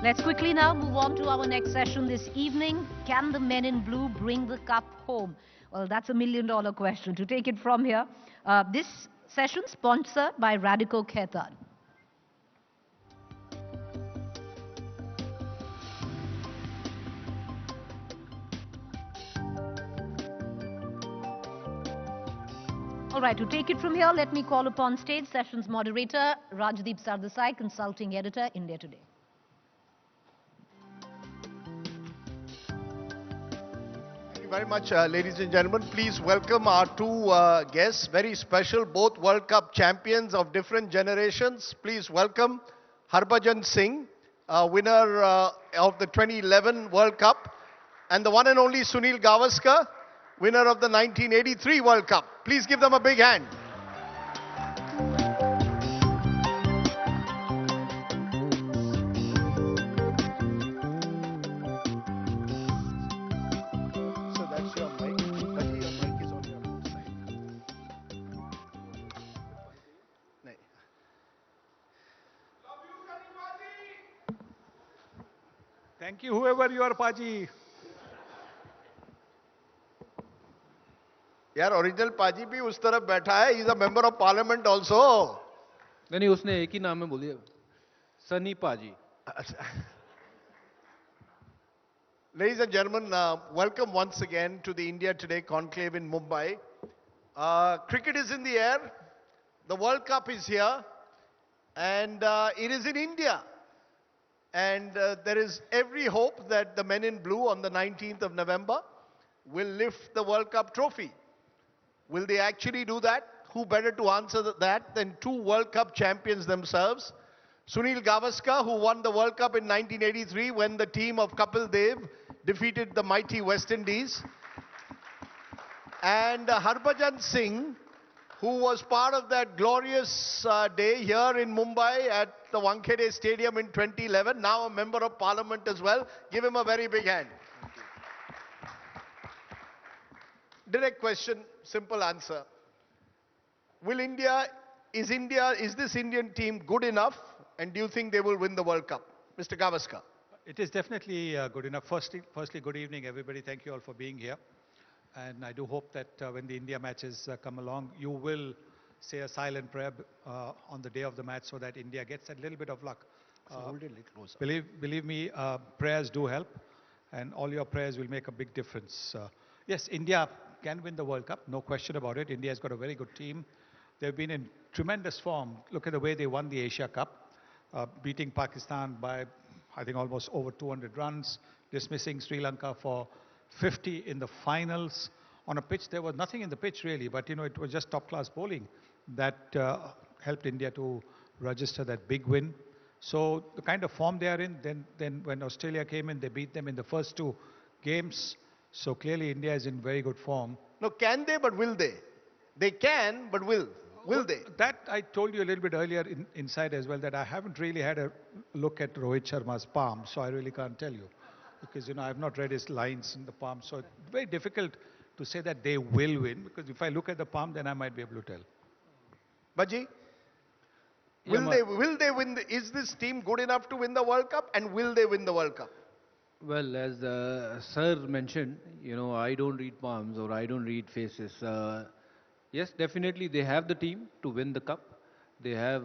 Let's quickly now move on to our next session this evening. Can the men in blue bring the cup home? Well, that's $1 million question. To take it from here, this session sponsored by Radico Khaitan. All right, to take it from here, let me call upon stage sessions moderator Rajdeep Sardesai, consulting editor, India Today. Thank you very much, ladies and gentlemen. Please welcome our two guests, very special, both World Cup champions of different generations. Please welcome Harbhajan Singh, winner of the 2011 World Cup, and the one and only Sunil Gavaskar, winner of the 1983 World Cup. Please give them a big hand. So that's your mic. Buddy, your mic is on your side. No. Thank you, whoever you are, Paji. यार original पाजी भी उस तरफ बैठा है. He's a member of parliament also. नहीं नहीं उसने एक ही नाम में बोल दिया सनी पाजी. Ladies and gentlemen, welcome once again to the India Today conclave in Mumbai. Cricket is in the air. The World Cup is here. And it is in India. And there is every hope that the men in blue on the 19th of November will lift the World Cup trophy. Will they actually do that? Who better to answer that than two World Cup champions themselves? Sunil Gavaskar, who won the World Cup in 1983 when the team of Kapil Dev defeated the mighty West Indies. And Harbhajan Singh, who was part of that glorious day here in Mumbai at the Wankhede Stadium in 2011, now a member of parliament as well. Give him a very big hand. Direct question, simple answer. Is this Indian team good enough? And do you think they will win the World Cup? Mr. Gavaskar. It is definitely good enough. Firstly, good evening, everybody. Thank you all for being here. And I do hope that when the India matches come along, you will say a silent prayer on the day of the match so that India gets a little bit of luck. Hold it a little closer. Believe me, prayers do help. And all your prayers will make a big difference. Yes, India can win the World Cup, no question about it. India has got a very good team. They've been in tremendous form. Look at the way they won the Asia Cup, beating Pakistan by, I think, almost over 200 runs, dismissing Sri Lanka for 50 in the finals. On a pitch, there was nothing in the pitch really, but it was just top-class bowling that helped India to register that big win. So the kind of form they are in, then when Australia came in, they beat them in the first two games. So clearly India is in very good form. No, can they, but will they? They can, but will they? That I told you a little bit earlier inside as well, that I haven't really had a look at Rohit Sharma's palm, so I really can't tell you. Because, I have not read his lines in the palm, so it's very difficult to say that they will win, because if I look at the palm, then I might be able to tell. Baji, will they win? Is this team good enough to win the World Cup, and will they win the World Cup? Well, as sir mentioned, I don't read palms or I don't read faces. Yes, definitely they have the team to win the cup. They have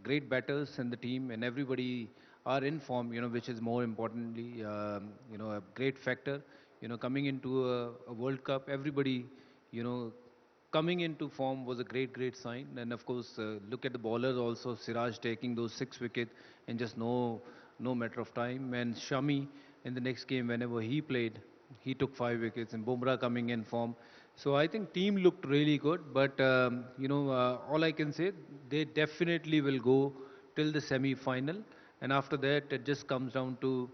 great batters in the team, and everybody are in form, which is more importantly, a great factor. Coming into a World Cup, everybody, coming into form was a great sign. And of course, look at the bowlers also. Siraj taking those 6 wickets in just no matter of time. And Shami in the next game, whenever he played, he took 5 wickets. And Bumrah coming in form. So I think team looked really good. But all I can say, they definitely will go till the semi-final. And after that, it just comes down to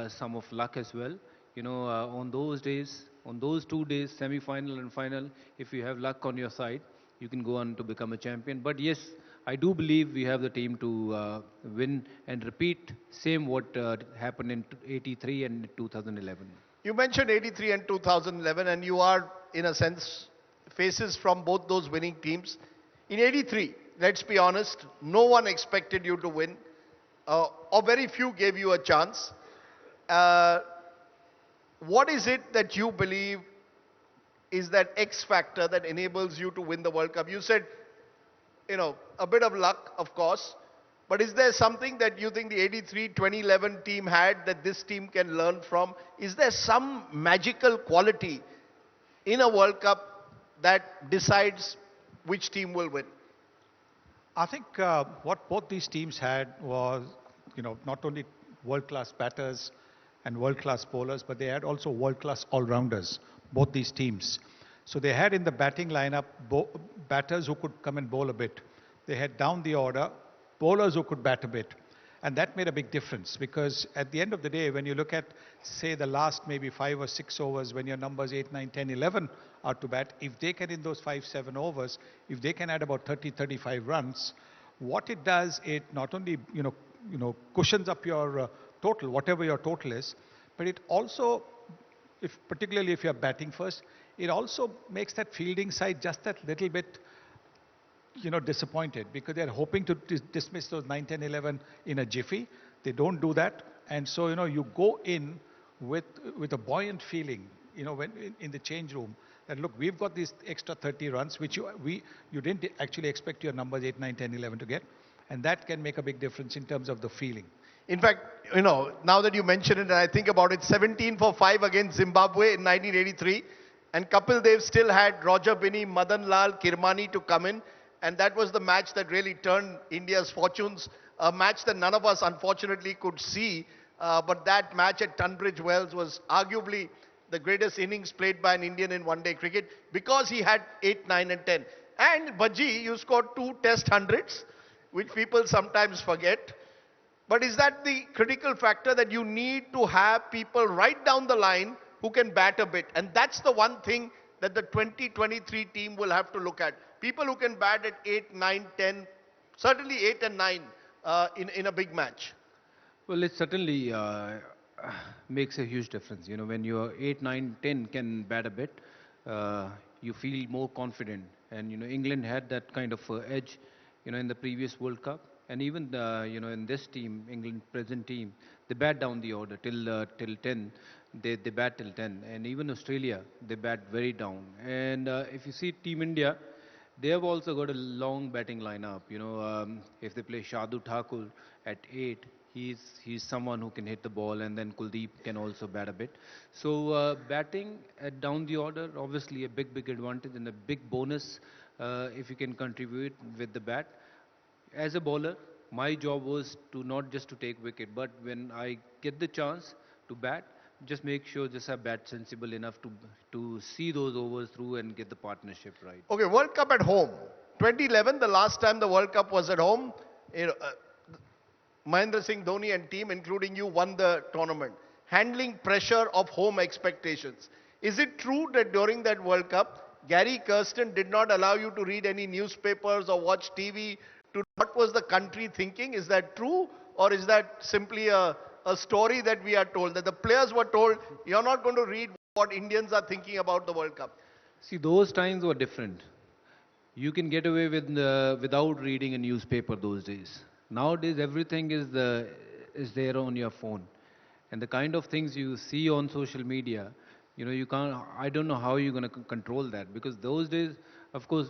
some of luck as well. On those days, on those 2 days, semi-final and final, if you have luck on your side, you can go on to become a champion. But yes, I do believe we have the team to win and repeat same what happened in 83 and 2011. You mentioned 83 and 2011, and you are, in a sense, faces from both those winning teams. In 83, let's be honest, no one expected you to win. or very few gave you a chance. Uh, what is it that you believe is that X factor that enables you to win the World Cup? You said, a bit of luck, of course, but is there something that you think the 83 2011 team had that this team can learn from? Is there some magical quality in a World Cup that decides which team will win? I think what both these teams had was, not only world-class batters and world-class bowlers, but they had also world-class all-rounders, both these teams. So they had in the batting lineup batters who could come and bowl a bit. They had down the order bowlers who could bat a bit. And that made a big difference because at the end of the day, when you look at, say, the last maybe 5 or 6 overs, when your numbers 8, 9, 10, 11 are to bat, if they can in those 5, 7 overs, if they can add about 30, 35 runs, what it does, it not only, cushions up your total, whatever your total is, but it also, particularly if you're batting first, it also makes that fielding side just that little bit disappointed because they're hoping to dismiss those 9, 10, 11 in a jiffy. They don't do that. And so, you go in with a buoyant feeling, when in the change room that, look, we've got these extra 30 runs, which you didn't actually expect your numbers 8, 9, 10, 11 to get. And that can make a big difference in terms of the feeling. In fact, now that you mention it and I think about it, 17 for 5 against Zimbabwe in 1983. And Kapil Dev still had Roger Binney, Madan Lal, Kirmani to come in. And that was the match that really turned India's fortunes. A match that none of us, unfortunately, could see. But that match at Tunbridge Wells was arguably the greatest innings played by an Indian in one-day cricket because he had 8, 9 and 10. And Bhaji, you scored 2 test hundreds, which people sometimes forget. But is that the critical factor that you need to have people right down the line who can bat a bit? And that's the one thing that the 2023 team will have to look at. People who can bat at 8, 9, 10, certainly 8 and 9 in a big match. Well, it certainly makes a huge difference. When you're 8, 9, 10 can bat a bit, you feel more confident. And, England had that kind of edge, in the previous World Cup. And even, in this team, England present team, they bat down the order till 10. They bat till 10. And even Australia, they bat very down. And if you see Team India, they have also got a long batting lineup. If they play Shardul Thakur at 8, he's someone who can hit the ball, and then Kuldeep can also bat a bit. So batting at down the order, obviously a big advantage and a big bonus if you can contribute with the bat. As a bowler, my job was to not just to take wicket, but when I get the chance to bat, just make sure just I bat sensible enough to see those overs through and get the partnership right. Okay, World Cup at home. 2011, the last time the World Cup was at home, Mahendra Singh Dhoni and team, including you, won the tournament. Handling pressure of home expectations. Is it true that during that World Cup, Gary Kirsten did not allow you to read any newspapers or watch TV to what was the country thinking? Is that true? Or is that simply a story that we are told, that the players were told, you're not going to read what Indians are thinking about the World Cup? See, those times were different. You can get away with without reading a newspaper those days. Nowadays, everything is there on your phone. And the kind of things you see on social media, you can't, I don't know how you're going to control that. Because those days, of course,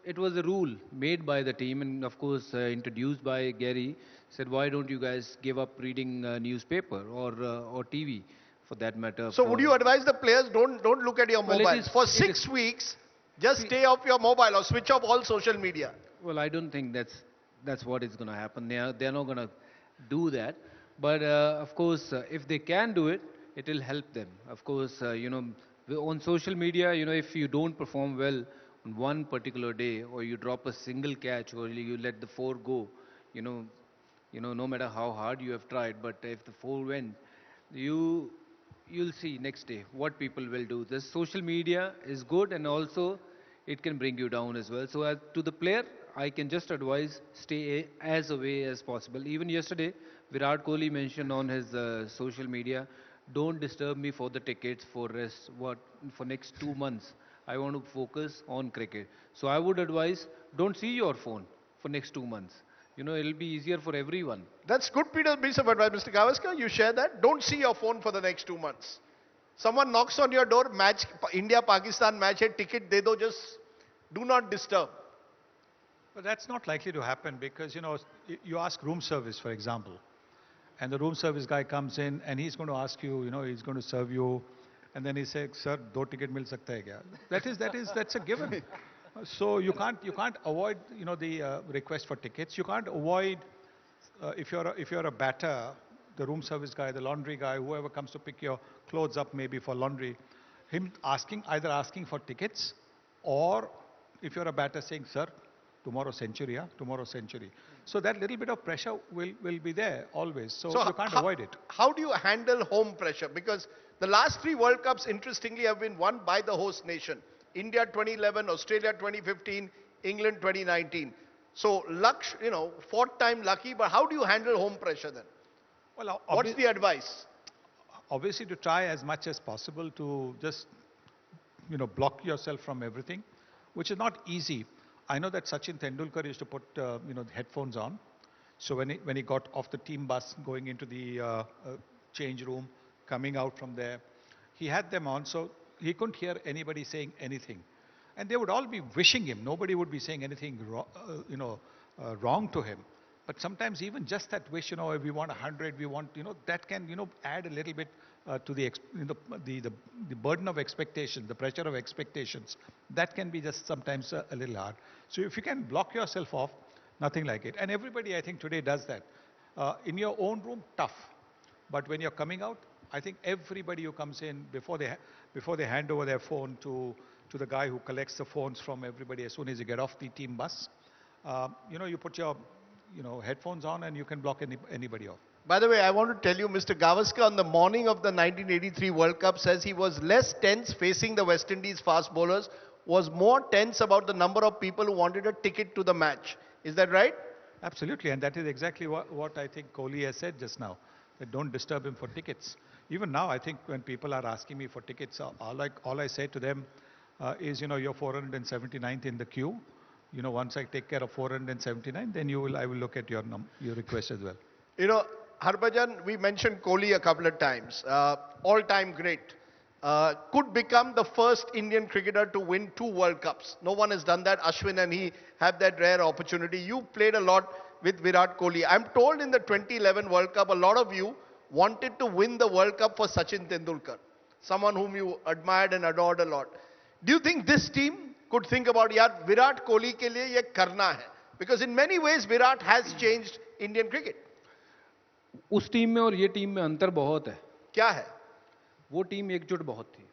it was a rule made by the team and, of course, introduced by Gary. Said, why don't you guys give up reading newspaper or TV, for that matter? So would you advise the players, don't look at your mobile? For 6 weeks, just stay off your mobile or switch off all social media. Well, I don't think that's what is going to happen. They're not going to do that. But, of course, if they can do it, it will help them. Of course, on social media, if you don't perform well on one particular day, or you drop a single catch, or you let the 4 go, no matter how hard you have tried, but if the 4 went, you'll see next day what people will do. This social media is good, and also it can bring you down as well. So as to the player, I can just advise stay as away as possible. Even yesterday, Virat Kohli mentioned on his social media, don't disturb me for the tickets for next 2 months. I want to focus on cricket. So I would advise, don't see your phone for next 2 months. it'll be easier for everyone. That's good piece of advice, Mr. Gavaskar. You share that. Don't see your phone for the next 2 months. Someone knocks on your door, match, India-Pakistan match, hai, ticket de do, just do not disturb. But that's not likely to happen because, you ask room service, for example, and the room service guy comes in and he's going to ask you, he's going to serve you, and then he says, "Sir, do ticket mil sakta hai kya?" That's a given. So you can't avoid, the request for tickets. You can't avoid, if you're a batter, the room service guy, the laundry guy, whoever comes to pick your clothes up maybe for laundry, him either asking for tickets, or if you're a batter saying, "Sir, tomorrow century, yeah? Tomorrow century." So that little bit of pressure will be there always. So you can't avoid it. How do you handle home pressure? Because the last 3 World Cups, interestingly, have been won by the host nation. India 2011, Australia 2015, England 2019. So, fourth time lucky, but how do you handle home pressure then? Well, What's the advice? obviously to try as much as possible to just, block yourself from everything, which is not easy. I know that Sachin Tendulkar used to put, headphones on. So when he got off the team bus, going into the change room, coming out from there, he had them on, so he couldn't hear anybody saying anything. And they would all be wishing him. Nobody would be saying anything wrong to him. But sometimes even just that wish, if we want 100, we want, that can, add a little bit to the burden of expectation, the pressure of expectations. That can be just sometimes a little hard. So if you can block yourself off, nothing like it. And everybody, I think, today does that. In your own room, tough. But when you're coming out, I think everybody who comes in, before they hand over their phone to the guy who collects the phones from everybody as soon as you get off the team bus, you put your headphones on and you can block anybody off. By the way, I want to tell you, Mr. Gavaskar, on the morning of the 1983 World Cup, says he was less tense facing the West Indies fast bowlers, was more tense about the number of people who wanted a ticket to the match. Is that right? Absolutely, and that is exactly what I think Kohli has said just now, that don't disturb him for tickets. Even now, I think when people are asking me for tickets, all I say to them is, you're 479th in the queue. Once I take care of 479, then I will look at your request as well. Harbhajan, we mentioned Kohli a couple of times. All-time great. Could become the first Indian cricketer to win 2 World Cups. No one has done that. Ashwin and he have that rare opportunity. You played a lot with Virat Kohli. I'm told in the 2011 World Cup, a lot of you wanted to win the World Cup for Sachin Tendulkar, someone whom you admired and adored a lot. Do you think this team could think about, yaar, Virat Kohli ke liye ye karna hai? Because in many ways, Virat has changed Indian cricket. उस team में और ये team में अंतर बहुत है. क्या है? वो टीम एकजुट बहुत थी.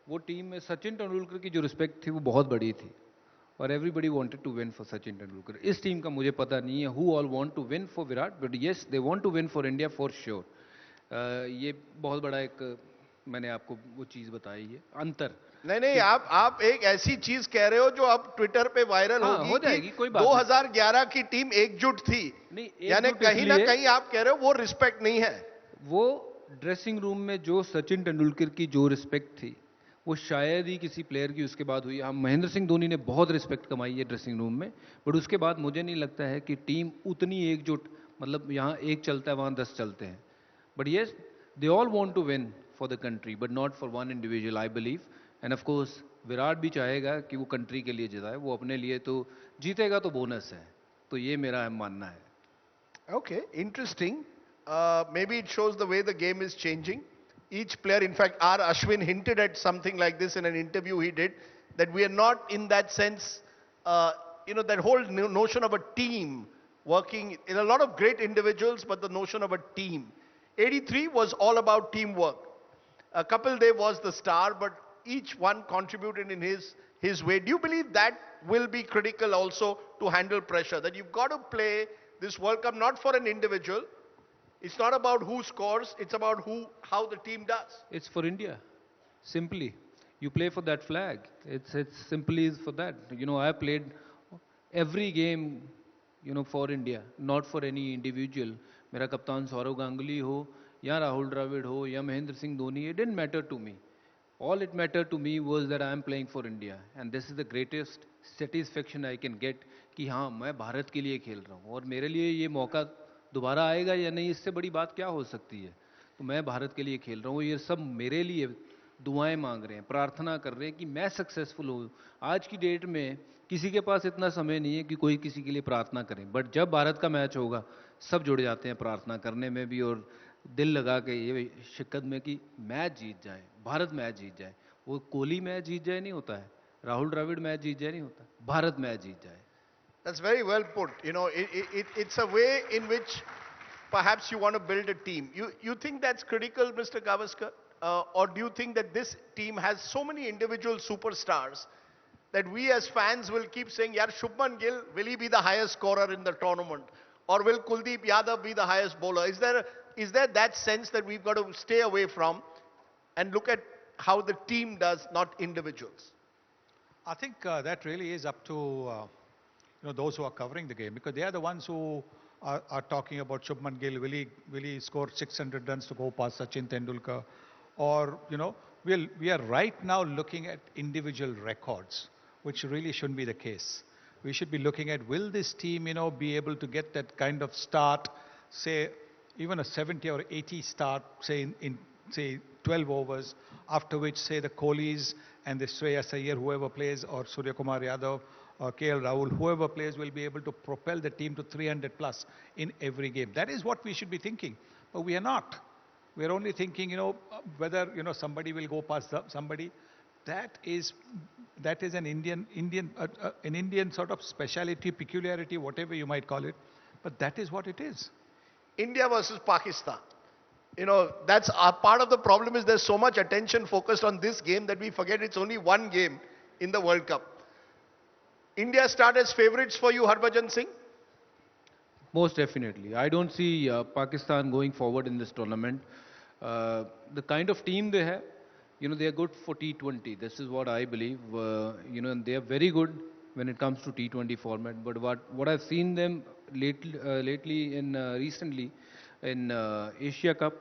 वो टीम में सचिन तेंदुलकर की जो रिस्पेक्ट थी वो बहुत बड़ी थी. और everybody wanted to win for Sachin Tendulkar. इस टीम का मुझे पता नहीं है who all want to win for Virat, but yes they want to win for India for sure. ये बहुत बड़ा एक मैंने आपको वो चीज बताई है अंतर. नहीं, आप एक ऐसी चीज कह रहे हो जो अब ट्विटर पे वायरल होगी. हो जाएगी, कोई बात 2011 की टीम एकजुट थी. यानी कहीं ना कहीं आप कह रहे हो वो रिस्पेक्ट नहीं है. वो ड्रेसिंग रूम में जो सचिन तेंदुलकर की जो रिस्पेक्ट थी वो शायद ही किसी प्लेयर की उसके बाद हुई. हम महेंद्र सिंह धोनी ने बहुत रिस्पेक्ट कमाई है ड्रेसिंग रूम में, बट उसके बाद मुझे नहीं लगता है कि टीम उतनी एकजुट, मतलब यहाँ एक चलता है वहाँ 10 चलते हैं. But yes they all want to win for the country but not for one individual, I believe. And of course Virat भी चाहेगा कि वो कंट्री के लिए जिताए. वो अपने लिए तो जीतेगा तो बोनस है. तो ये मेरा मानना है. Okay, interesting. Maybe it shows the way the game is changing. Each player, in fact, R. Ashwin hinted at something like this in an interview he did, that we are not in that sense, that whole notion of a team working, in a lot of great individuals, but the notion of a team. 83 was all about teamwork. Kapil Dev was the star, but each one contributed in his way. Do you believe that will be critical also to handle pressure? That you've got to play this World Cup not for an individual. It's not about who scores, it's about how the team does. It's for India. Simply. You play for that flag. It's simply for that. I played every game, for India, not for any individual. मेरा कप्तान सौरव गांगुली हो या राहुल द्रविड़ हो या Mahendra Singh Dhoni, it didn't matter to me. All it mattered to me was that I am playing for India, and this is the greatest satisfaction I can get कि हाँ मैं भारत के लिए खेल रहा हूँ और मेरे लिए ये मौका दोबारा आएगा या नहीं, इससे बड़ी बात क्या हो सकती है। तो मैं भारत के लिए खेल रहा हूँ, ये सब मेरे लिए दुआएं मांग रहे हैं, प्रार्थना कर रहे हैं कि मैं सक्सेसफुल हूँ। आज की डेट में किसी के पास इतना समय नहीं है कि कोई किसी के लिए प्रार्थना करे, बट जब भारत का मैच होगा सब जुड़ जाते हैं प्रार्थना करने में भी, और दिल लगा के ये शिक्कत में कि मैच जीत जाए, भारत मैच जीत जाए। वो कोहली मैच जीत जाए नहीं होता है, राहुल द्रविड़ मैच जीत जाए नहीं होता, भारत मैच जीत जाए। That's very well put. You know, it's a way in which perhaps you want to build a team. You think that's critical, Mr. Gavaskar? Or do you think that this team has so many individual superstars that we as fans will keep saying, Yaar, Shubman Gill, will he be the highest scorer in the tournament? Or will Kuldeep Yadav be the highest bowler? Is there that sense that we've got to stay away from and look at how the team does, not individuals? I think that really is up to those who are covering the game, because they are the ones who are talking about Shubman Gill. Will he score 600 runs to go past Sachin Tendulkar? Or we are right now looking at individual records, which really shouldn't be the case. We should be looking at, will this team be able to get that kind of start, say even a 70 or 80 start, say in say 12 overs, after which say the Kohlis and the Shreyas Iyer, whoever plays, or Surya Kumar Yadav or KL Rahul, whoever plays, will be able to propel the team to 300 plus in every game. That is what we should be thinking, but we are not. We are only thinking, whether somebody will go past somebody. That is an Indian sort of speciality, peculiarity, whatever you might call it. But that is what it is. India versus Pakistan. That's part of the problem, is there's so much attention focused on this game that we forget it's only one game in the World Cup. India start as favorites for you, Harbhajan Singh? Most definitely. I don't see Pakistan going forward in this tournament. The kind of team they have, they are good for T20. This is what I believe. And they are very good when it comes to T20 format. But what I've seen them recently in Asia Cup,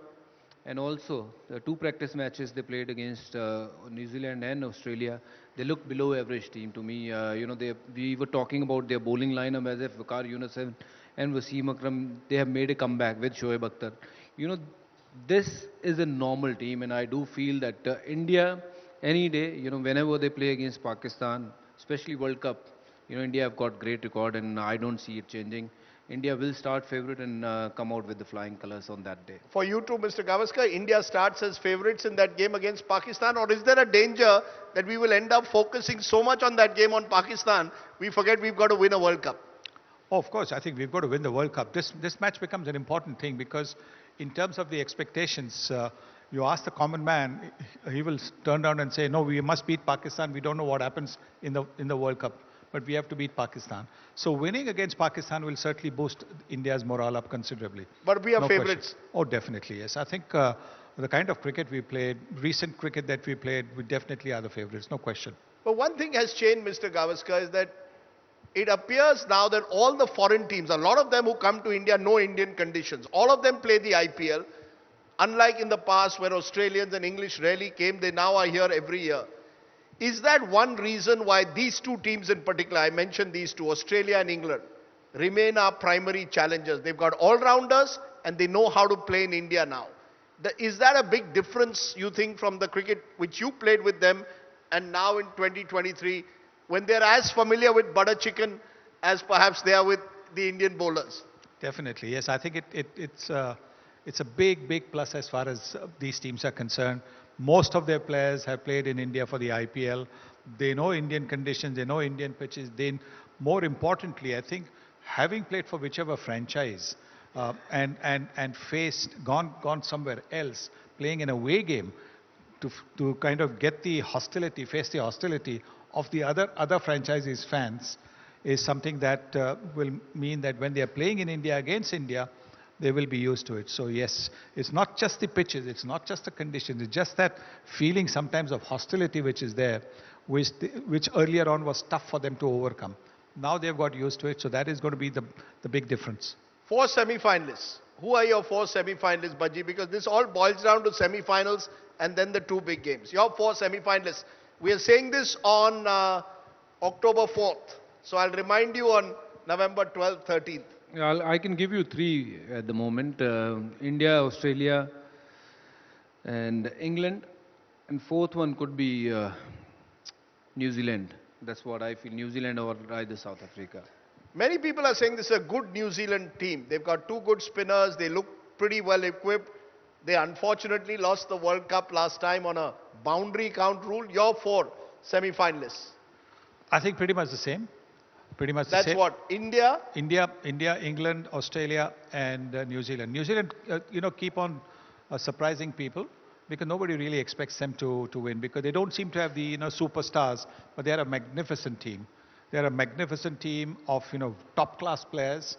and also the two practice matches they played against New Zealand and Australia, they look below average team to me. We were talking about their bowling lineup as if Waqar Yunus and Wasim Akram, they have made a comeback with Shoaib Akhtar. This is a normal team, and I do feel that India, any day, whenever they play against Pakistan, especially World Cup, India have got great record, and I don't see it changing. India will start favorite and come out with the flying colors on that day. For you too, Mr. Gavaskar, India starts as favorites in that game against Pakistan, or is there a danger that we will end up focusing so much on that game on Pakistan, we forget we've got to win a World Cup? Oh, of course, I think we've got to win the World Cup. This match becomes an important thing, because in terms of the expectations, you ask the common man, he will turn around and say, no, we must beat Pakistan. We don't know what happens in the World Cup, but we have to beat Pakistan. So winning against Pakistan will certainly boost India's morale up considerably. But we are No favorites. question. Oh, definitely, yes. I think the kind of cricket we played, recent cricket that we played, we definitely are the favorites, no question. But one thing has changed, Mr. Gavaskar, is that it appears now that all the foreign teams, a lot of them who come to India know Indian conditions. All of them play the IPL. Unlike in the past where Australians and English rarely came, they now are here every year. Is that one reason why these two teams in particular, I mentioned these two, Australia and England, remain our primary challengers? They've got all-rounders and they know how to play in India now. Is that a big difference, you think, from the cricket which you played with them and now in 2023, when they're as familiar with butter chicken as perhaps they are with the Indian bowlers? Definitely, yes. I think it's a big plus as far as these teams are concerned. Most of their players have played in India for the IPL. They know Indian conditions, they know Indian pitches. More importantly, I think, having played for whichever franchise and gone somewhere else, playing in a away game to kind of get the hostility, face the hostility of the other franchises' fans, is something that will mean that when they are playing in India against India, they will be used to it. So yes, it's not just the pitches, it's not just the conditions, it's just that feeling sometimes of hostility which is there, which earlier on was tough for them to overcome. Now they've got used to it, so that is going to be the big difference. 4 semi-finalists. Who are your 4 semi-finalists, Bhaji? Because this all boils down to semi-finals and then the 2 big games. Your 4 semi-finalists. We are saying this on October 4th. So I'll remind you on November 12th, 13th? I can give you three at the moment: India, Australia, and England. And fourth one could be New Zealand. That's what I feel. New Zealand or either South Africa. Many people are saying this is a good New Zealand team. They've got two good spinners. They look pretty well equipped. They unfortunately lost the World Cup last time on a boundary count rule. Your four semi-finalists. I think pretty much the same. Pretty much the That's same. what? India? India, England, Australia, and New Zealand. New Zealand, keep on surprising people because nobody really expects them to win because they don't seem to have the superstars, but they are a magnificent team. They are a magnificent team of top class players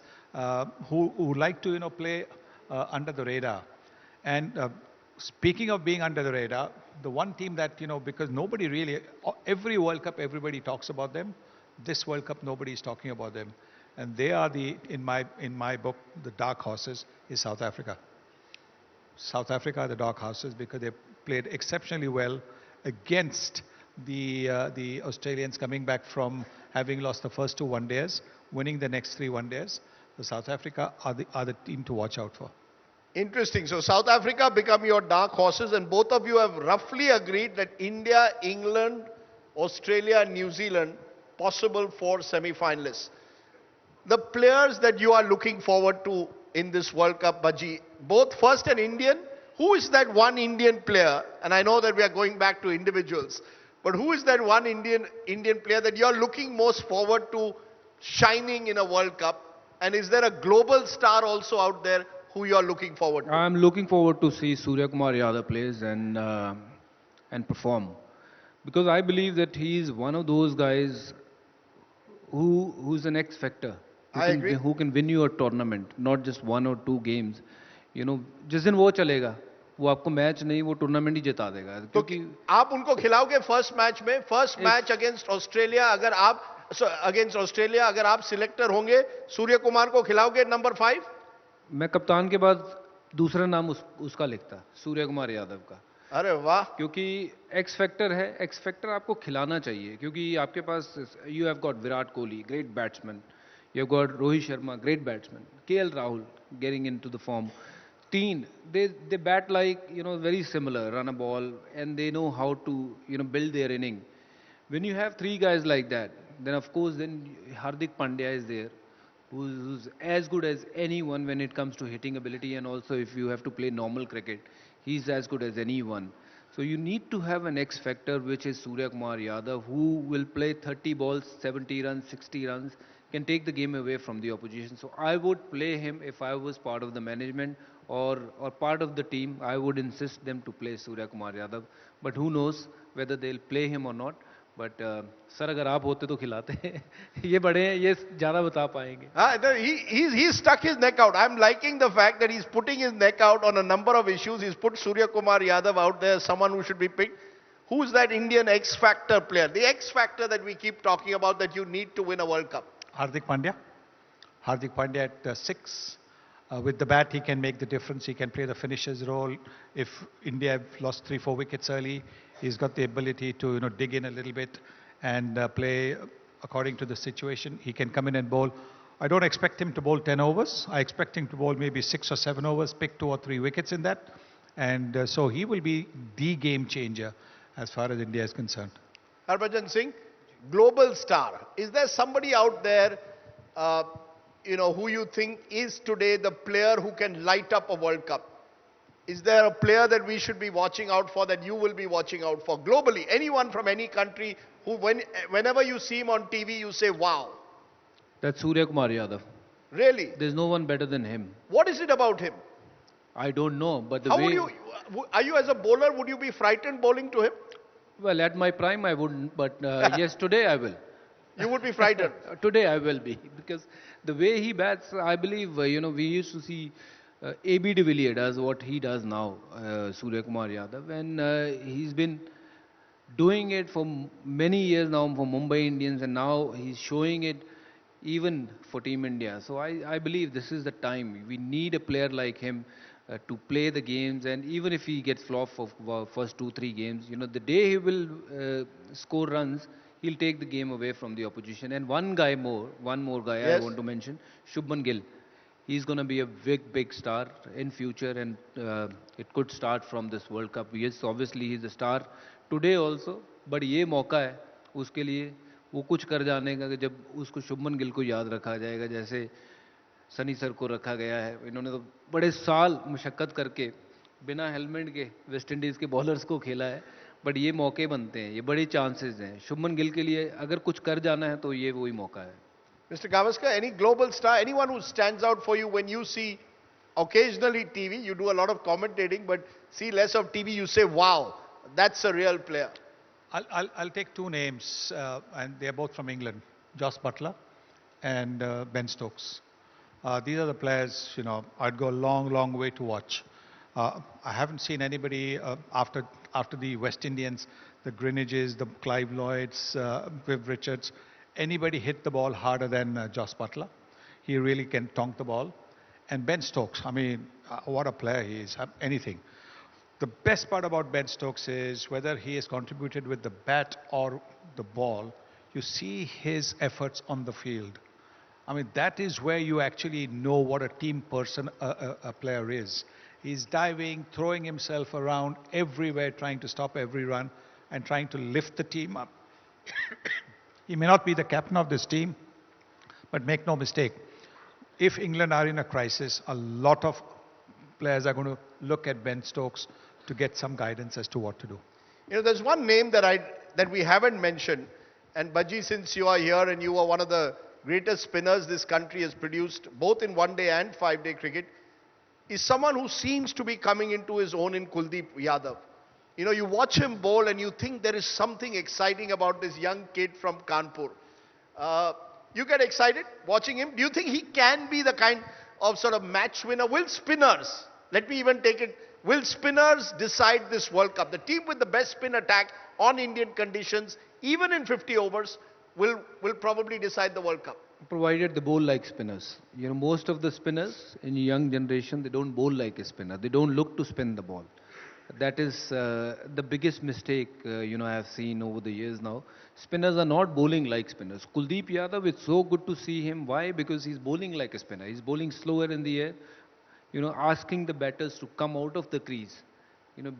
who like to play under the radar. And speaking of being under the radar, the one team that because nobody really every World Cup everybody talks about them. This World Cup, nobody is talking about them, and they are in my book, the dark horses is South Africa. South Africa are the dark horses because they played exceptionally well against the Australians coming back from having lost the first two one-days, winning the next three one-days. So South Africa are the team to watch out for. Interesting. So South Africa become your dark horses, and both of you have roughly agreed that India, England, Australia, and New Zealand possible for semi-finalists. The players that you are looking forward to in this World Cup, Baji, both first and Indian, who is that one Indian player? And I know that we are going back to individuals, but who is that one Indian player that you are looking most forward to shining in a World Cup? And is there a global star also out there who you are looking forward to? I'm looking forward to see Surya Kumar Yadav plays and perform, because I believe that he is one of those guys who's an X factor. Who can win you a tournament, not just one or two games. जिस दिन वो चलेगा, वो आपको match नहीं, वो tournament ही जिता देगा. क्योंकि आप उनको खिलाओगे फर्स्ट मैच अगेंस्ट ऑस्ट्रेलिया, अगर आप सिलेक्टर होंगे, सूर्य कुमार को खिलाओगे नंबर 5? मैं कप्तान के बाद दूसरा नाम उसका लिखता, सूर्य कुमार यादव का. अरे वाह. क्योंकि एक्स फैक्टर है, एक्स फैक्टर आपको खिलाना चाहिए, क्योंकि आपके पास you have got Virat Kohli, great batsman, you have got Rohit Sharma, great batsman, KL Rahul getting into the form. They bat like very similar, run a ball, and they know how to build their inning. When you have three guys like that, then of course Hardik Pandya is there, who's as good as anyone when it comes to hitting ability, and also if you have to play normal cricket, he's as good as anyone. So you need to have an X factor, which is Surya Kumar Yadav, who will play 30 balls, 70 runs, 60 runs, can take the game away from the opposition. So I would play him if I was part of the management or part of the team. I would insist them to play Surya Kumar Yadav. But who knows whether they'll play him or not. But sir, अगर आप होते तो खिलाते. ये बड़े हैं, ये ज़्यादा बता पाएंगे. He's stuck his neck out. I'm liking the fact that he's putting his neck out on a number of issues. He's put Surya Kumar Yadav out there, someone who should be picked. Who's that Indian X factor player? The X factor that we keep talking about, that you need to win a World Cup. Hardik Pandya. Hardik Pandya at 6. With the bat, he can make the difference. He can play the finisher's role. If India have lost 3-4 wickets early, he's got the ability to dig in a little bit and play according to the situation. He can come in and bowl. I don't expect him to bowl 10 overs. I expect him to bowl maybe 6 or 7 overs, pick 2 or 3 wickets in that. And so he will be the game changer as far as India is concerned. Harbhajan Singh, global star. Is there somebody out there, who you think is today the player who can light up a World Cup? Is there a player that we should be watching out for, that you will be watching out for globally? Anyone from any country who, whenever you see him on TV, you say, wow. That's Surya Kumar Yadav. Really? There's no one better than him. What is it about him? I don't know, but the How way... would you, are you as a bowler, would you be frightened bowling to him? Well, at my prime I wouldn't, but yes, today I will. You would be frightened? Today I will be, because the way he bats, I believe, we used to see A.B. de Villiers does what he does now, Surya Kumar Yadav, and he's been doing it for many years now for Mumbai Indians, and now he's showing it even for Team India. So I believe this is the time. We need a player like him to play the games, and even if he gets flop for first 2-3 games, the day he will score runs, he'll take the game away from the opposition. And one more guy I Yes. want to mention, Shubman Gill. He's going to be a big star in future, and it could start from this World Cup. Yes, obviously he's a star today also, but ये मौका है उसके लिए वो कुछ कर जाने का कि जब उसको शुभमन गिल को याद रखा जाएगा जैसे सनी सर को रखा गया है. इन्होंने तो बड़े साल मुशक्कत करके बिना हेलमेट के वेस्ट इंडीज़ के बॉलर्स को खेला है. बट ये मौके बनते हैं, ये बड़े चांसेस हैं. शुभमन गिल के लिए अगर कुछ कर जाना है तो ये वही मौका है. Mr. Gavaskar, any global star, anyone who stands out for you when you see occasionally TV, you do a lot of commentating, but see less of TV, you say, wow, that's a real player. I'll take two names, and they're both from England, Joss Butler and Ben Stokes. These are the players, I'd go a long way to watch. I haven't seen anybody after the West Indians, the Greenwiches, the Clive Lloyds, Viv Richards, anybody hit the ball harder than Joss Butler. He really can tonk the ball. And Ben Stokes, I mean, what a player he is, anything. The best part about Ben Stokes is whether he has contributed with the bat or the ball, you see his efforts on the field. I mean, that is where you actually know what a team person a player is. He's diving, throwing himself around everywhere, trying to stop every run and trying to lift the team up. He may not be the captain of this team, but make no mistake, if England are in a crisis, a lot of players are going to look at Ben Stokes to get some guidance as to what to do. There's one name that we haven't mentioned, and Baji, since you are here and you are one of the greatest spinners this country has produced, both in one-day and five-day cricket, is someone who seems to be coming into his own in Kuldeep Yadav. You watch him bowl and you think there is something exciting about this young kid from Kanpur. You get excited watching him. Do you think he can be the kind of sort of match winner? Will spinners, let me even take it, will spinners decide this World Cup? The team with the best spin attack on Indian conditions, even in 50 overs, will probably decide the World Cup. Provided they bowl like spinners. Most of the spinners in young generation, they don't bowl like a spinner. They don't look to spin the ball. That is the biggest mistake, I have seen over the years now. Spinners are not bowling like spinners. Kuldeep Yadav, it's so good to see him. Why? Because he's bowling like a spinner. He's bowling slower in the air, asking the batters to come out of the crease.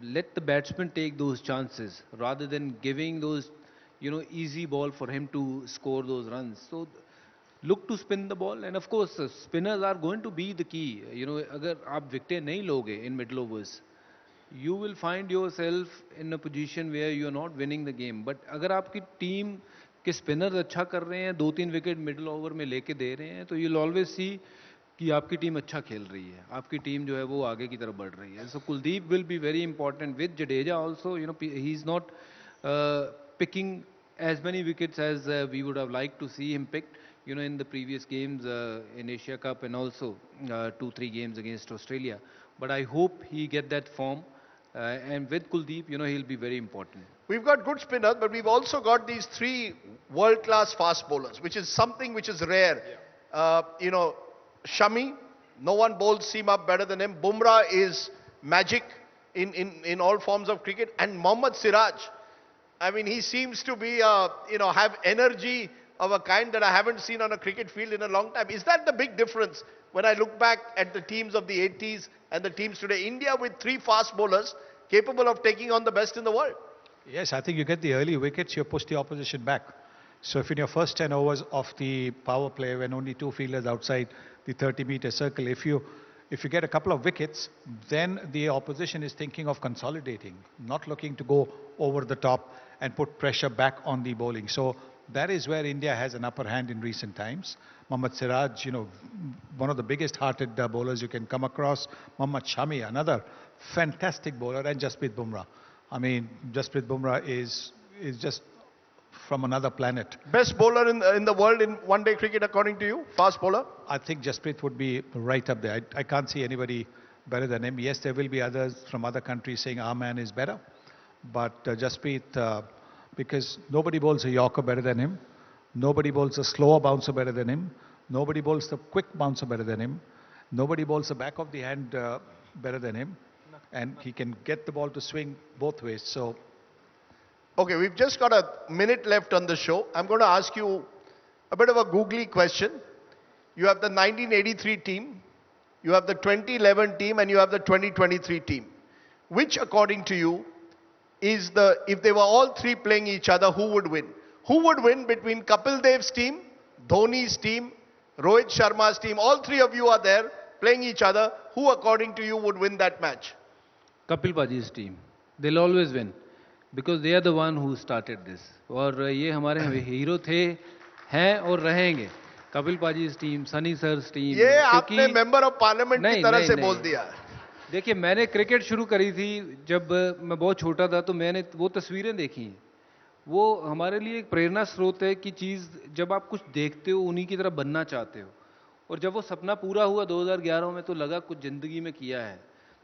Let the batsman take those chances rather than giving those, easy ball for him to score those runs. So look to spin the ball, and of course, spinners are going to be the key. Agar aap wickets nahi loge in middle overs, you will find yourself in a position where you are not winning the game. But अगर आपकी team के spinners अच्छा कर रहे हैं, 2-3 wicket middle over में लेके दे रहे हैं, तो you'll always see कि आपकी टीम अच्छा खेल रही है, आपकी टीम जो है वो आगे की तरफ बढ़ रही है. So Kuldeep will be very important with Jadeja also. He's not picking as many wickets as we would have liked to see him picked. In the previous games in Asia Cup and also 2-3 games against Australia. But I hope he get that form. And with Kuldeep, he'll be very important. We've got good spinners, but we've also got these three world-class fast bowlers, which is something which is rare. Shami, no one bowls seam up better than him. Bumrah is magic in all forms of cricket. And Mohammad Siraj, I mean, he seems to be, have energy of a kind that I haven't seen on a cricket field in a long time. Is that the big difference when I look back at the teams of the 80s and the teams today? India with three fast bowlers capable of taking on the best in the world. Yes, I think you get the early wickets, you push the opposition back. So if in your first 10 overs of the power play, when only two fielders outside the 30-meter circle, if you get a couple of wickets, then the opposition is thinking of consolidating, not looking to go over the top and put pressure back on the bowling. So that is where India has an upper hand in recent times. Mohammad Siraj, one of the biggest-hearted bowlers you can come across. Mohammad Shami, another fantastic bowler, and Jasprit Bumrah. I mean, Jasprit Bumrah is just from another planet. Best bowler in the world in one-day cricket, according to you? Fast bowler? I think Jasprit would be right up there. I can't see anybody better than him. Yes, there will be others from other countries saying our man is better. But Jasprit, because nobody bowls a Yorker better than him. Nobody bowls a slower bouncer better than him. Nobody bowls the quick bouncer better than him. Nobody bowls the back of the hand better than him. And he can get the ball to swing both ways. So Okay, we've just got a minute left on the show. I'm going to ask you a bit of a googly question. You have the 1983 team, you have the 2011 team, and you have the 2023 team. Which, according to you, is if they were all three playing each other, who would win? Who would win between Kapil Dev's team, Dhoni's team, Rohit Sharma's team? All three of you are there playing each other. Who, according to you, would win that match? Kapil Paji's team. They'll always win because they are the one who started this. और ये हमारे hero थे, हैं और रहेंगे. Kapil पाजी's team, Sunny सर's team. ये आपने member of parliament की तरह से बोल दिया. देखिए मैंने क्रिकेट शुरू करी थी जब मैं बहुत छोटा था, तो मैंने वो तस्वीरें देखी. वो हमारे लिए एक प्रेरणा स्रोत है कि चीज़ जब आप कुछ देखते हो उन्हीं की तरह बनना चाहते हो. और जब वो सपना पूरा हुआ 2011 में, तो लगा कुछ ज़िंदगी में किया है.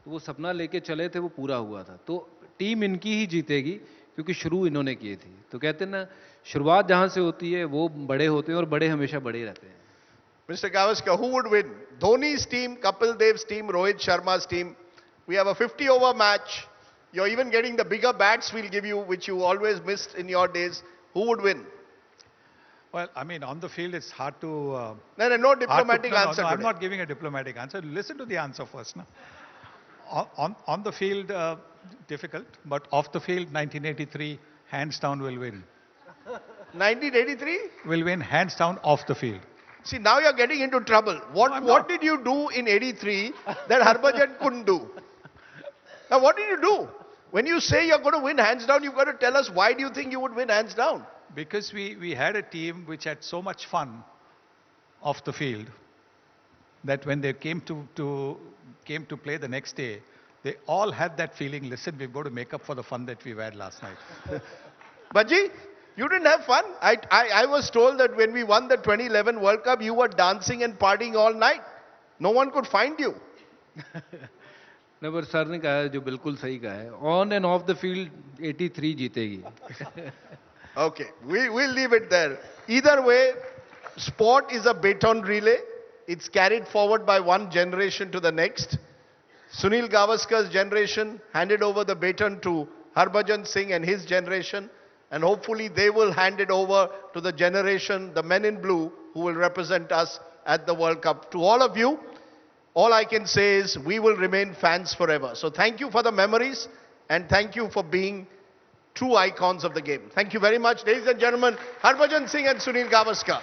तो वो सपना लेके चले थे, वो पूरा हुआ था. तो टीम इनकी ही जीतेगी क्योंकि शुरू इन्होंने किए थी. तो कहते हैं ना, शुरुआत जहाँ से होती है वो बड़े होते हैं और बड़े हमेशा बड़े रहते हैं. Mr. Gavaskar, who would win? Dhoni's team, Kapil Dev's team, Rohit Sharma's team. We have a 50-over match. You're even getting the bigger bats we'll give you, which you always missed in your days. Who would win? Well, I mean, on the field, it's hard to... No diplomatic answer No, today. I'm not giving a diplomatic answer. Listen to the answer first. No? On the field, difficult. But off the field, 1983, hands down will win. 1983? Will win hands down off the field. See, now you're getting into trouble. What did you do in 83 that Harbhajan couldn't do? Now, what did you do? When you say you're going to win hands down, you've got to tell us why do you think you would win hands down? Because we had a team which had so much fun off the field that when they came to play the next day, they all had that feeling, listen, we've got to make up for the fun that we had last night. Baji, you didn't have fun? I was told that when we won the 2011 World Cup, you were dancing and partying all night. No one could find you. नहीं, पर sir ने कहा जो बिल्कुल सही कहा है, on end of the field 83 जीतेगी. Okay, we'll leave it there. Either way, sport is a baton relay. It's carried forward by one generation to the next. Sunil Gavaskar's generation handed over the baton to Harbhajan Singh and his generation, and hopefully they will hand it over to the generation, the men in blue, who will represent us at the World Cup. To all of you, all I can say is we will remain fans forever. So thank you for the memories and thank you for being true icons of the game. Thank you very much, ladies and gentlemen, Harbhajan Singh and Sunil Gavaskar.